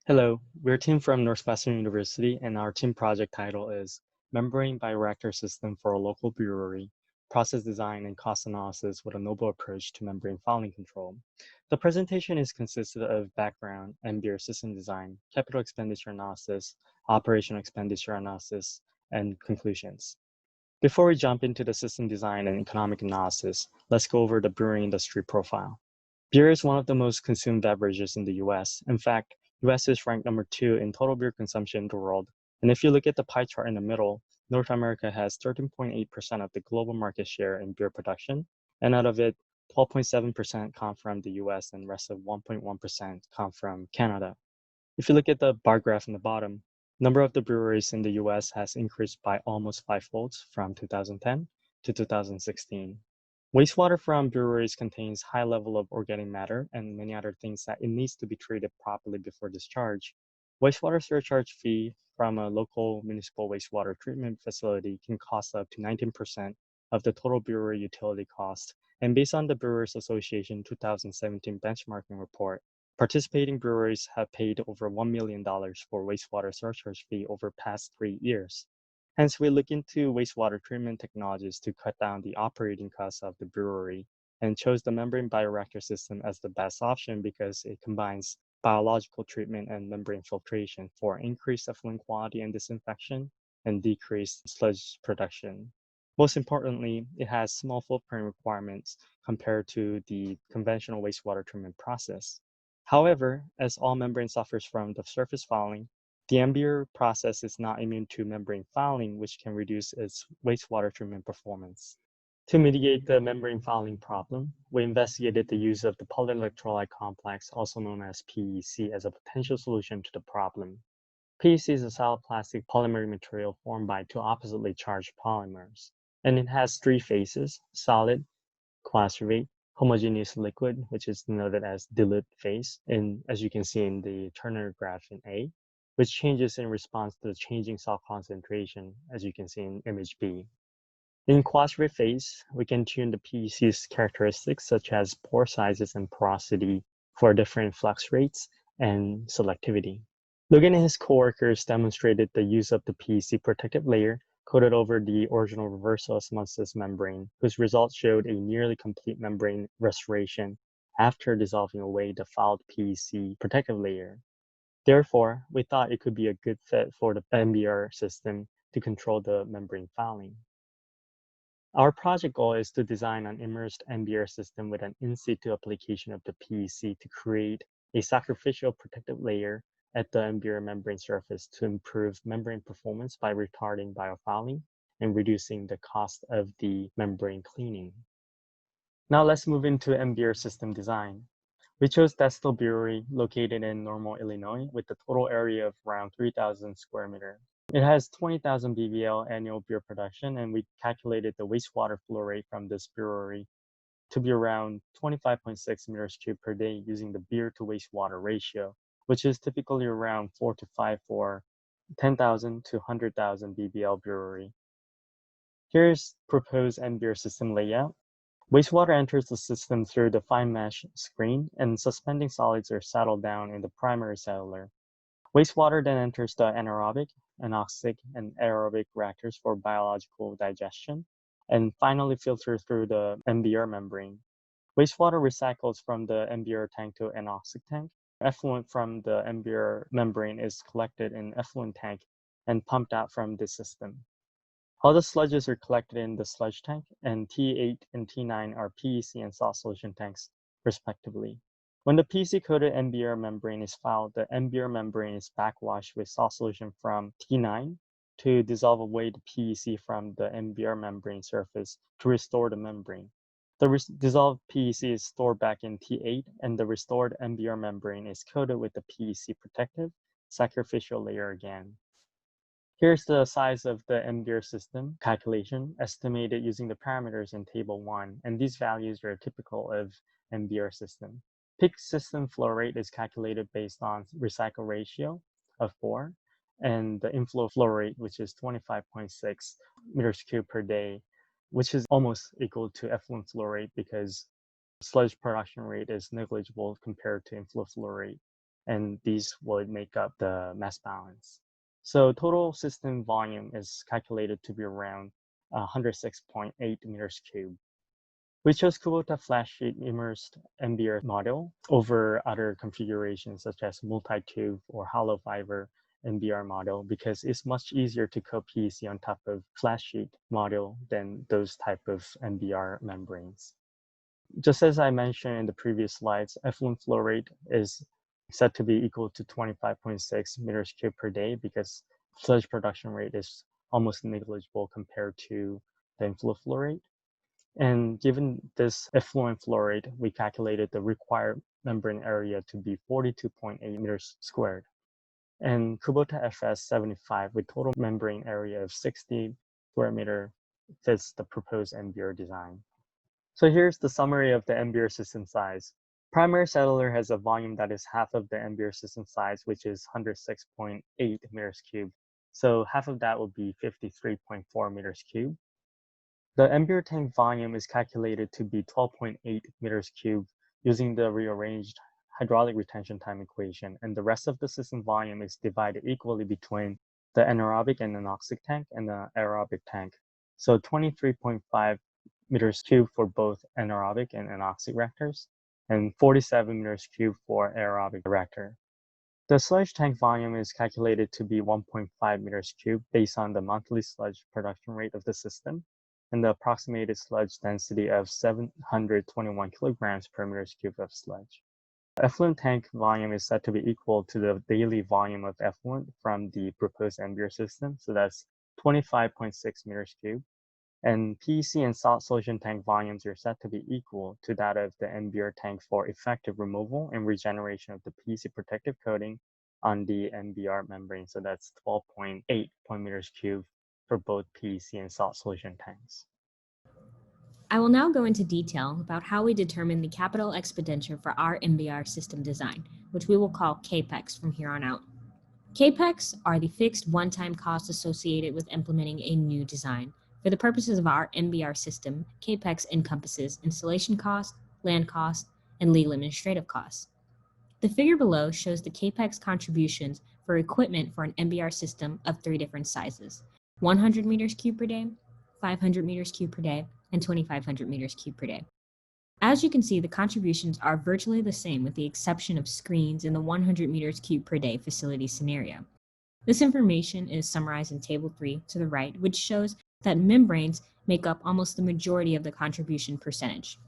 Hello, we're a team from Northwestern University, and our team project title is Membrane Bioreactor System for a Local Brewery, Process Design and Cost Analysis with a Novel Approach to Membrane Fouling Control. The presentation is consisted of background, MBR system design, capital expenditure analysis, operational expenditure analysis, and conclusions. Before we jump into the system design and economic analysis, let's go over the brewing industry profile. Beer is one of the most consumed beverages in the US. In fact, US is ranked number 2 in total beer consumption in the world. And if you look at the pie chart in the middle, North America has 13.8% of the global market share in beer production, and out of it, 12.7% come from the US and the rest of 1.1% come from Canada. If you look at the bar graph in the bottom, number of the breweries in the US has increased by almost fivefold from 2010 to 2016. Wastewater from breweries contains high level of organic matter and many other things that it needs to be treated properly before discharge. Wastewater surcharge fee from a local municipal wastewater treatment facility can cost up to 19% of the total brewery utility cost. And based on the Brewers Association 2017 benchmarking report, participating breweries have paid over $1 million for wastewater surcharge fee over past 3 years. Hence, we look into wastewater treatment technologies to cut down the operating costs of the brewery and chose the membrane bioreactor system as the best option because it combines biological treatment and membrane filtration for increased effluent quality and disinfection and decreased sludge production. Most importantly, it has small footprint requirements compared to the conventional wastewater treatment process. However, as all membrane suffers from the surface fouling, the MBR process is not immune to membrane fouling, which can reduce its wastewater treatment performance. To mitigate the membrane fouling problem, we investigated the use of the polyelectrolyte complex, also known as PEC, as a potential solution to the problem. PEC is a solid plastic polymer material formed by two oppositely charged polymers, and it has three phases: solid, concentrate, homogeneous liquid, which is denoted as dilute phase, and as you can see in the Turner graph in A, which changes in response to the changing salt concentration, as you can see in image B. In quadrate phase, we can tune the PEC's characteristics such as pore sizes and porosity for different flux rates and selectivity. Logan and his coworkers demonstrated the use of the PEC protective layer coated over the original reversal osmosis membrane, whose results showed a nearly complete membrane restoration after dissolving away the fouled PEC protective layer. Therefore, we thought it could be a good fit for the MBR system to control the membrane fouling. Our project goal is to design an immersed MBR system with an in situ application of the PEC to create a sacrificial protective layer at the MBR membrane surface to improve membrane performance by retarding biofouling and reducing the cost of the membrane cleaning. Now let's move into MBR system design. We chose Destihl Brewery, located in Normal, Illinois, with a total area of around 3,000 square meters. It has 20,000 BVL annual beer production, and we calculated the wastewater flow rate from this brewery to be around 25.6 meters cubed per day using the beer to wastewater ratio, which is typically around 4 to 5 for 10,000 to 100,000 BVL brewery. Here's proposed MBR system layout. Wastewater enters the system through the fine mesh screen, and suspending solids are settled down in the primary cellular. Wastewater then enters the anaerobic, anoxic, and aerobic reactors for biological digestion, and finally filters through the MBR membrane. Wastewater recycles from the MBR tank to anoxic tank. Effluent from the MBR membrane is collected in effluent tank and pumped out from the system. All the sludges are collected in the sludge tank, and T8 and T9 are PEC and salt solution tanks, respectively. When the PEC-coated MBR membrane is fouled, the MBR membrane is backwashed with salt solution from T9 to dissolve away the PEC from the MBR membrane surface to restore the membrane. The dissolved PEC is stored back in T8, and the restored MBR membrane is coated with the PEC protective sacrificial layer again. Here's the size of the MBR system calculation estimated using the parameters in table 1, and these values are typical of MBR system. Peak system flow rate is calculated based on recycle ratio of 4, and the inflow flow rate, which is 25.6 meters cubed per day, which is almost equal to effluent flow rate because sludge production rate is negligible compared to inflow flow rate. and these would make up the mass balance. So total system volume is calculated to be around 106.8 meters cubed. We chose Kubota flat sheet immersed MBR model over other configurations such as multi-tube or hollow fiber MBR model because it's much easier to coat PEC on top of flat sheet model than those type of MBR membranes. Just as I mentioned in the previous slides, effluent flow rate is said to be equal to 25.6 meters cubed per day because sludge production rate is almost negligible compared to the inflow flow rate. And given this effluent flow rate, we calculated the required membrane area to be 42.8 meters squared. And Kubota FS75 with total membrane area of 60 square meter fits the proposed MBR design. So here's the summary of the MBR system size. Primary settler has a volume that is half of the MBR system size, which is 106.8 meters cubed. So half of that would be 53.4 meters cubed. The MBR tank volume is calculated to be 12.8 meters cubed using the rearranged hydraulic retention time equation, and the rest of the system volume is divided equally between the anaerobic and anoxic tank and the aerobic tank. So 23.5 meters cubed for both anaerobic and anoxic reactors, and 47 meters cubed for aerobic reactor. The sludge tank volume is calculated to be 1.5 meters cubed based on the monthly sludge production rate of the system and the approximated sludge density of 721 kilograms per meters cubed of sludge. The effluent tank volume is said to be equal to the daily volume of effluent from the proposed MBR system, so that's 25.6 meters cubed. And PEC and salt solution tank volumes are set to be equal to that of the MBR tank for effective removal and regeneration of the PEC protective coating on the MBR membrane. So that's 12.8 meters cubed for both PEC and salt solution tanks. I will now go into detail about how we determine the capital expenditure for our MBR system design, which we will call CAPEX from here on out. CAPEX are the fixed one-time costs associated with implementing a new design. For the purposes of our MBR system, CAPEX encompasses installation costs, land costs, and legal administrative costs. The figure below shows the CAPEX contributions for equipment for an MBR system of 3 different sizes: 100 meters cubed per day, 500 meters cubed per day, and 2,500 meters cubed per day. As you can see, the contributions are virtually the same with the exception of screens in the 100 meters cubed per day facility scenario. This information is summarized in Table 3 to the right, which shows that membranes make up almost the majority of the contribution percentage.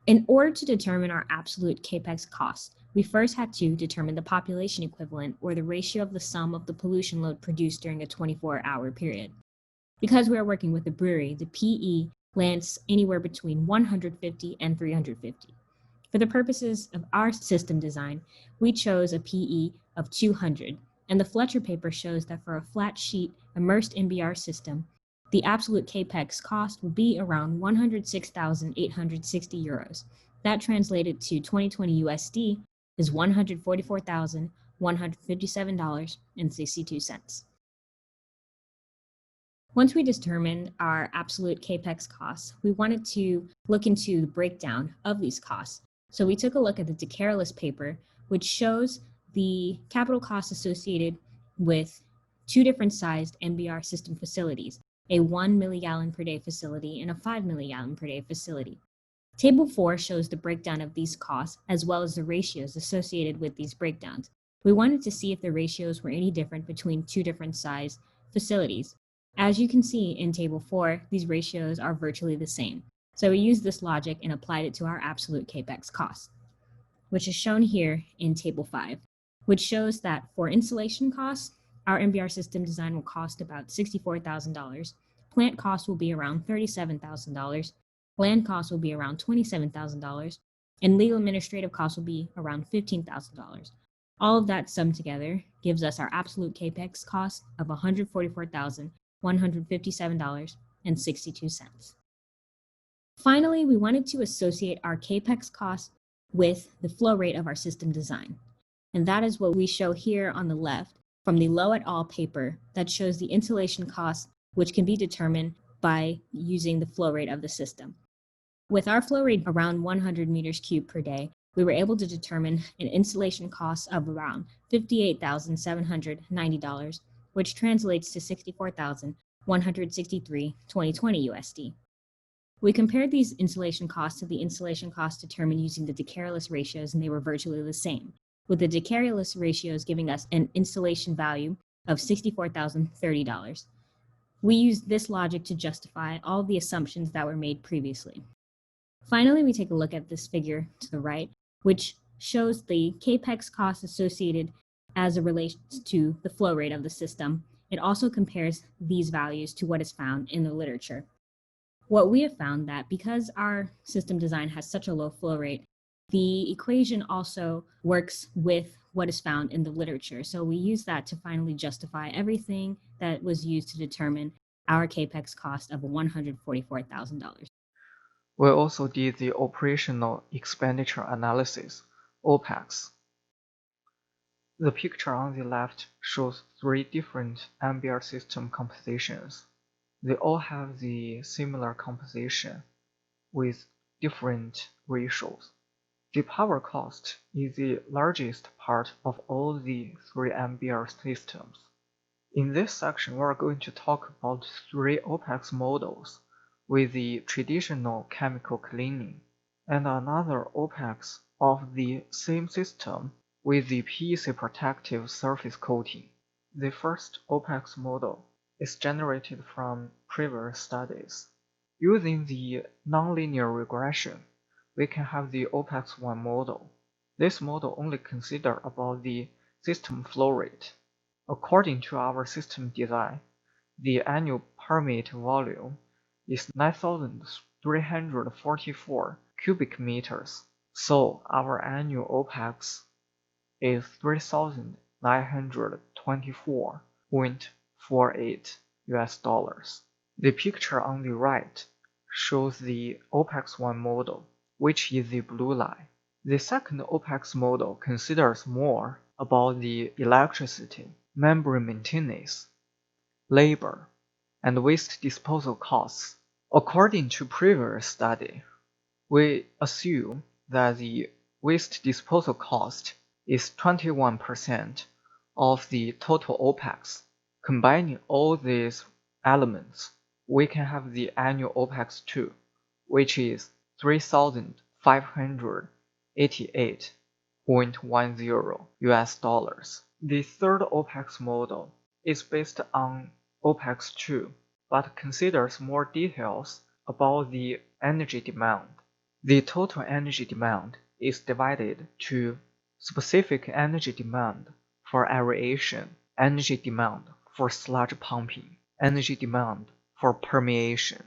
In order to determine our absolute CAPEX cost, we first had to determine the population equivalent, or the ratio of the sum of the pollution load produced during a 24-hour period. Because we are working with a brewery, the PE lands anywhere between 150 and 350. For the purposes of our system design, we chose a PE of 200, and the Fletcher paper shows that for a flat sheet immersed MBR system, the absolute CAPEX cost will be around 106,860 euros. That translated to 2020 USD is $144,157.62. Once we determined our absolute CAPEX costs, we wanted to look into the breakdown of these costs. So we took a look at the DeCarolis paper, which shows the capital costs associated with 2 different sized MBR system facilities, a 1 milligallon per day facility and a 5 milligallon per day facility. Table 4 shows the breakdown of these costs as well as the ratios associated with these breakdowns. We wanted to see if the ratios were any different between 2 different sized facilities. As you can see in Table 4, these ratios are virtually the same. So we used this logic and applied it to our absolute CAPEX cost, which is shown here in Table 5, which shows that for installation costs, our MBR system design will cost about $64,000. Plant costs will be around $37,000. Land costs will be around $27,000. And legal administrative costs will be around $15,000. All of that summed together gives us our absolute CAPEX cost of $144,157.62. Finally, we wanted to associate our CAPEX cost with the flow rate of our system design. And that is what we show here on the left from the Low et al. Paper that shows the installation cost, which can be determined by using the flow rate of the system. With our flow rate around 100 meters cubed per day, we were able to determine an installation cost of around $58,790, which translates to $64,163 2020 USD. We compared these installation costs to the installation costs determined using the decareless ratios, and they were virtually the same, with the decareless ratios giving us an installation value of $64,030. We used this logic to justify all the assumptions that were made previously. Finally, we take a look at this figure to the right, which shows the CAPEX costs associated as it relates to the flow rate of the system. It also compares these values to what is found in the literature. What we have found that because our system design has such a low flow rate, the equation also works with what is found in the literature. So we use that to finally justify everything that was used to determine our CAPEX cost of $144,000. We also did the operational expenditure analysis, OPEX. The picture on the left shows 3 different MBR system compositions. They all have the similar composition with different ratios. The power cost is the largest part of all the 3 MBR systems. In this section, we are going to talk about 3 OPEX models with the traditional chemical cleaning, and another OPEX of the same system with the PEC protective surface coating. The first OPEX model is generated from previous studies. Using the nonlinear regression, we can have the OPEX1 model. This model only considers about the system flow rate. According to our system design, the annual permit volume is 9,344 cubic meters, so our annual OPEX is $3,924.48 US. The picture on the right shows the OPEX1 model, which is the blue line. The second OPEX model considers more about the electricity, membrane maintenance, labor, and waste disposal costs. According to previous study, we assume that the waste disposal cost is 21% of the total OPEX. Combining all these elements, we can have the annual OPEX2, which is $3,588.10 US. The third OPEX model is based on OPEX2, but considers more details about the energy demand. The total energy demand is divided to specific energy demand for aeration, energy demand for sludge pumping, energy demand for permeation,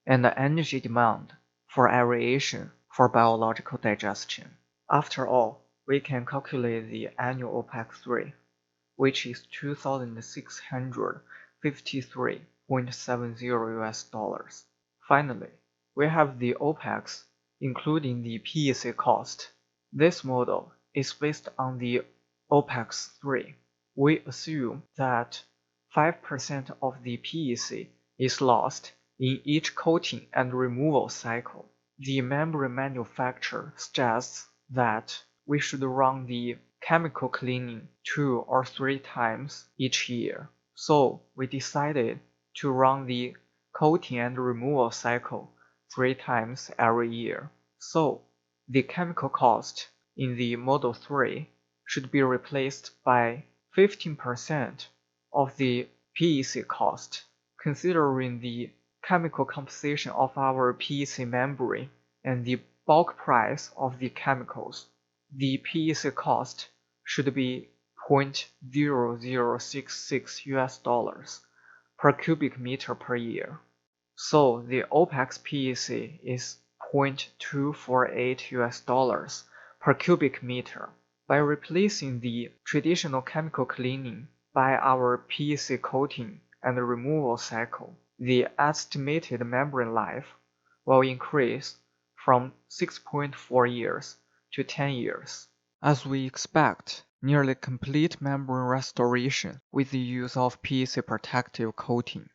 and the energy demand for aeration for biological digestion. After all, we can calculate the annual OPEX3, which is $2,653.70 US. Finally, we have the OPEX, including the PEC cost. This model is based on the OPEX3. We assume that 5% of the PEC is lost in each coating and removal cycle. The membrane manufacturer suggests that we should run the chemical cleaning 2 or 3 times each year. So we decided to run the coating and removal cycle 3 times every year. So the chemical cost in the Model 3 should be replaced by 15% of the PEC cost. Considering the chemical composition of our PEC membrane and the bulk price of the chemicals, the PEC cost should be $0.0066 US per cubic meter per year. So the OPEX PEC is $0.248 US per cubic meter. By replacing the traditional chemical cleaning by our PEC coating and removal cycle, the estimated membrane life will increase from 6.4 years to 10 years. As we expect nearly complete membrane restoration with the use of PEC protective coating.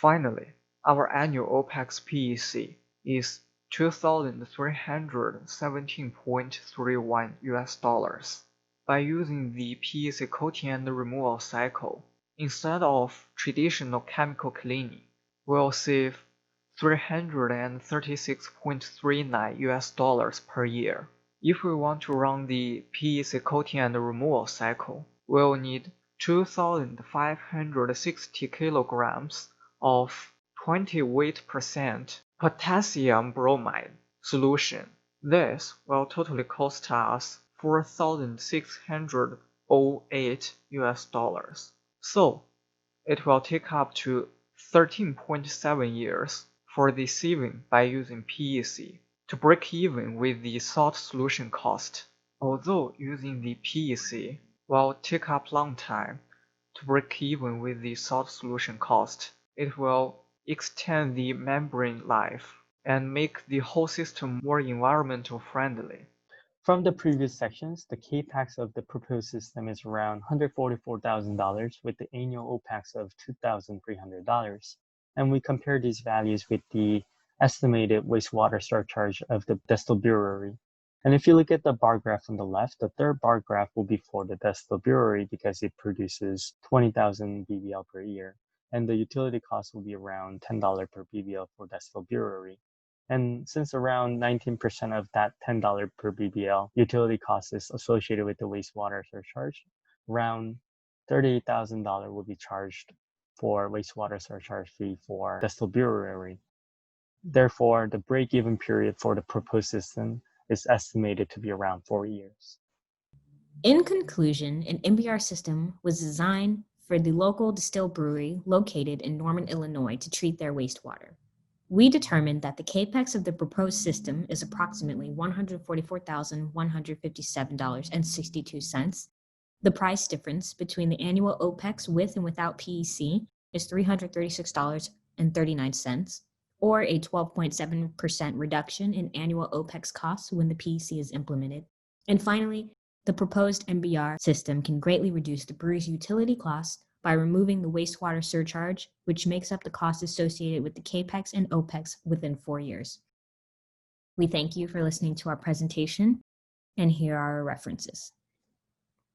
Finally, our annual OPEX PEC is $2,317.31. By using the PEC coating and removal cycle, instead of traditional chemical cleaning, we'll save $336.39 per year. If we want to run the PEC coating and removal cycle, we'll need 2,560 kilograms of 20% potassium bromide solution. This will totally cost us $4,608. So it will take up to 13.7 years for the saving by using PEC to break even with the salt solution cost. Although using the PEC will take up long time to break even with the salt solution cost, it will extend the membrane life and make the whole system more environmental friendly. From the previous sections, the CAPEX of the proposed system is around $144,000 with the annual OPEX of $2,300. And we compare these values with the estimated wastewater surcharge of the Destihl Brewery. And if you look at the bar graph on the left, the third bar graph will be for the Destihl Brewery because it produces 20,000 BBL per year. And the utility cost will be around $10 per BBL for Destihl Brewery. And since around 19% of that $10 per BBL utility cost is associated with the wastewater surcharge, around $38,000 will be charged for wastewater surcharge fee for Destihl Brewery. Therefore, the break-even period for the proposed system is estimated to be around 4 years. In conclusion, an MBR system was designed for the local Destihl Brewery located in Norman, Illinois to treat their wastewater. We determined that the CAPEX of the proposed system is approximately $144,157.62. The price difference between the annual OPEX with and without PEC is $336.39, or a 12.7% reduction in annual OPEX costs when the PEC is implemented. And finally, the proposed MBR system can greatly reduce the brewery's utility costs by removing the wastewater surcharge, which makes up the cost associated with the CAPEX and OPEX within 4 years. We thank you for listening to our presentation, and here are our references.